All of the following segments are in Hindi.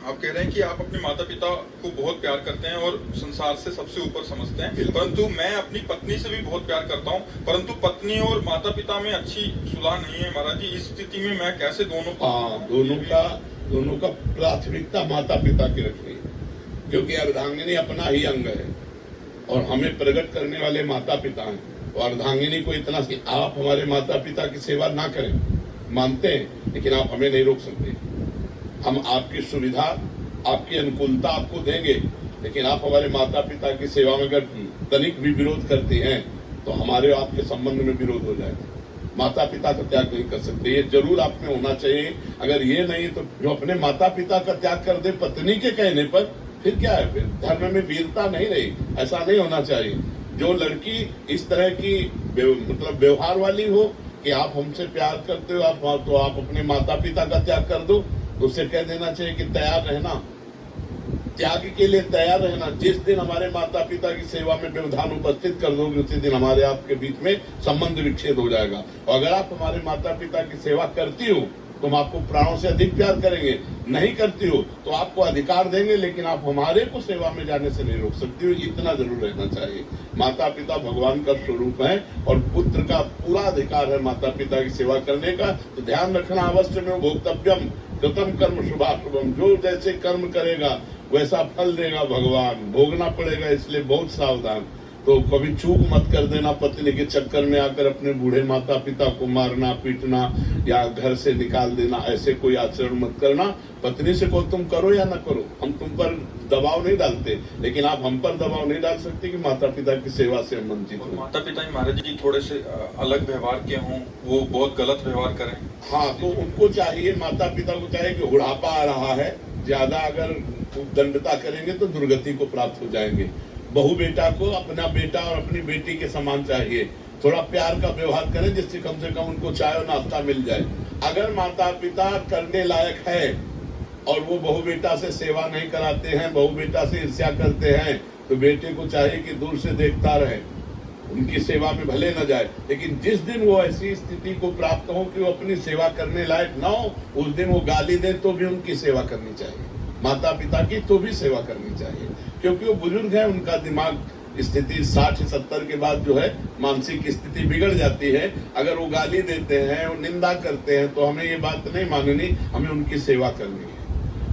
आप कह रहे हैं कि आप अपने माता पिता को बहुत प्यार करते हैं और संसार से सबसे ऊपर समझते हैं, परंतु मैं अपनी पत्नी से भी बहुत प्यार करता हूं, परंतु पत्नी और माता पिता में अच्छी सुलह नहीं है महाराज जी। इस स्थिति में मैं कैसे दोनों का प्राथमिकता माता पिता की रखनी है, क्योंकि अर्धांगिनी अपना ही अंग है और हमें प्रकट करने वाले माता पिता हैं। और अर्धांगिनी को इतना आप हमारे माता पिता की सेवा ना करें, मानते हैं, लेकिन आप हमें नहीं रोक सकते। हम आपकी सुविधा, आपकी अनुकूलता आपको देंगे, लेकिन आप हमारे माता पिता की सेवा में अगर तनिक भी विरोध करते हैं तो हमारे आपके संबंध में विरोध हो जाएगा। माता पिता का त्याग नहीं कर सकते, ये जरूर आप में होना चाहिए। अगर ये नहीं तो जो अपने माता पिता का त्याग कर दे पत्नी के कहने पर, फिर क्या है? फिर धर्म में वीरता नहीं रही। ऐसा नहीं होना चाहिए। जो लड़की इस तरह की मतलब व्यवहार वाली हो कि आप हमसे प्यार करते हो, तो आप अपने माता पिता का त्याग कर दो, उससे कह देना चाहिए कि तैयार रहना, त्याग के लिए तैयार रहना। जिस दिन हमारे माता पिता की सेवा में व्यवधान उपस्थित कर दोगे, उसी दिन हमारे आपके बीच में संबंध विच्छेद हो जाएगा। और अगर आप हमारे माता पिता की सेवा करती हो तो हम आपको प्राणों से अधिक प्यार करेंगे, नहीं करती हो तो आपको अधिकार देंगे, लेकिन आप हमारे को सेवा में जाने से नहीं रोक सकती हो। इतना जरूर रहना चाहिए। माता पिता भगवान का स्वरूप है और पुत्र का पूरा अधिकार है माता पिता की सेवा करने का। तो ध्यान रखना अवश्य में भोक्तव्यम कृतम कर्म शुभाशुभम। जो जैसे कर्म करेगा वैसा फल देगा भगवान, भोगना पड़ेगा, इसलिए बहुत सावधान। तो कभी चूक मत कर देना, पत्नी के चक्कर में आकर अपने बूढ़े माता पिता को मारना पीटना या घर से निकाल देना, ऐसे कोई आचरण मत करना। पत्नी से को तुम करो या न करो, हम तुम पर दबाव नहीं डालते, लेकिन आप हम पर दबाव नहीं डाल सकते कि माता पिता की सेवा से हम वंचित हो। माता पिता महाराज जी थोड़े से अलग व्यवहार के हों, वो बहुत गलत व्यवहार करें। हाँ, तो उनको चाहिए, माता पिता को चाहिए कि बुढ़ापा आ रहा है, ज्यादा अगर दंडता करेंगे तो दुर्गति को प्राप्त हो जाएंगे। बहू बेटा को अपना बेटा और अपनी बेटी के समान चाहिए। थोड़ा प्यार का व्यवहार करें जिससे कम से कम उनको चाय और नाश्ता मिल जाए। अगर माता पिता करने लायक है और वो बहू बेटा से सेवा नहीं कराते हैं, बहू बेटा से ईर्ष्या करते हैं, तो बेटे को चाहिए कि दूर से देखता रहे, उनकी सेवा में भले न जाए। लेकिन जिस दिन वो ऐसी स्थिति को प्राप्त हो कि वो अपनी सेवा करने लायक न हो, उस दिन वो गाली दे तो भी उनकी सेवा करनी चाहिए। माता पिता की तो भी सेवा करनी चाहिए, क्योंकि वो बुजुर्ग है, उनका दिमाग स्थिति 60-70 के बाद जो है मानसिक स्थिति बिगड़ जाती है। अगर वो गाली देते हैं, वो निंदा करते हैं, तो हमें ये बात नहीं माननी, हमें उनकी सेवा करनी है।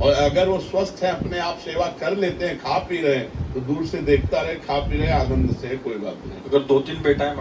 और अगर वो स्वस्थ है, अपने आप सेवा कर लेते हैं, खा पी रहे हैं, तो दूर से देखता रहे, खा पी रहे, आनंद से, कोई बात नहीं। अगर 2-3 बेटा है